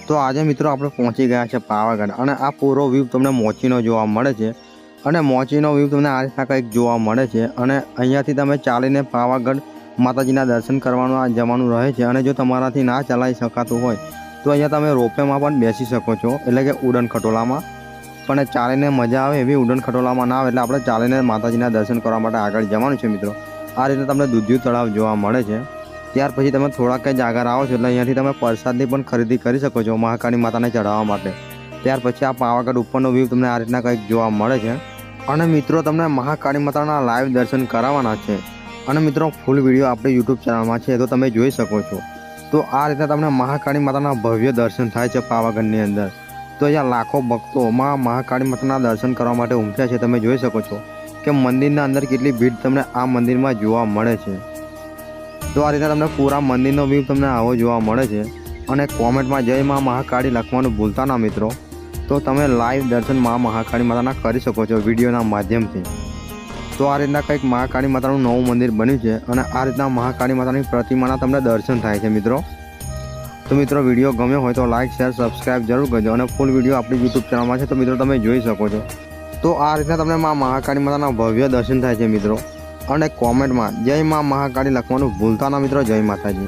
તો આજે મિત્રો આપણે પહોંચી ગયા છે પાવાગઢ અને આ પૂરો વ્યૂ તમને મોચીનો જોવા મળે છે અને મોચીનો વ્યૂ તમને આ રીતના કંઈક જોવા મળે છે અને અહીંયાથી તમે ચાલીને પાવાગઢ માતાજીના દર્શન કરવાનું આ જવાનું રહે છે અને જો તમારાથી ના ચલાવી શકાતું હોય તો અહીંયા તમે રોપવેમાં પણ બેસી શકો છો, એટલે કે ઉડન ખટોલામાં. પણ ચાલીને મજા આવે એવી ઉડન ખટોલામાં ના આવે, એટલે આપણે ચાલીને માતાજીના દર્શન કરવા માટે આગળ જવાનું છે મિત્રો. આ રીતે તમને દૂધિયું તળાવ જોવા મળે છે. ત્યાર પછી તમે થોડાક જ આગળ આવો છો એટલે અહીંયાથી તમે પ્રસાદની પણ ખરીદી કરી શકો છો મહાકાળી માતાને ચઢાવવા માટે. ત્યાર પછી આ પાવાગઢ ઉપરનો વ્યૂ તમને આ રીતના કંઈક જોવા મળે છે અને મિત્રો તમને મહાકાળી માતાના લાઈવ દર્શન કરાવવાના છે અને મિત્રો ફૂલ વિડીયો આપણી યુટ્યુબ ચેનલમાં છે તો તમે જોઈ શકો છો. તો આ રીતે તમને મહાકાળી માતાના ભવ્ય દર્શન થાય છે પાવાગઢની અંદર. તો અહીંયા લાખો ભક્તો મહાકાળી માતાના દર્શન કરવા માટે ઉમટ્યા છે. તમે જોઈ શકો છો કે મંદિરના અંદર કેટલી ભીડ તમને આ મંદિરમાં જોવા મળે છે. તો આ રીતે તમને પૂરા મંદિરનો વ્યૂ તમને આવો જોવા મળે છે અને કોમેન્ટમાં જય માં મહાકાળી લખવાનું ભૂલતા ના મિત્રો. તો તમે લાઈવ દર્શન મહાકાળી માતાના કરી શકો છો વિડીયોના માધ્યમથી. તો આ રીતના કંઈક મહાકાળી માતાનું નવું મંદિર બન્યું છે અને આ રીતના મહાકાળી માતાની પ્રતિમાના તમને દર્શન થાય છે મિત્રો. તો મિત્રો વિડીયો ગમ્યો હોય તો લાઈક શેર સબસ્ક્રાઈબ જરૂર કરજો અને ફૂલ વિડીયો આપણી યુટ્યુબ ચેનલમાં છે તો મિત્રો તમે જોઈ શકો છો. તો આ રીતના તમને મહાકાળી માતાના ભવ્ય દર્શન થાય છે મિત્રો અને કોમેન્ટમાં જય માં મહાકાળી લખવાનું ભૂલતા ના મિત્રો. જય માતાજી.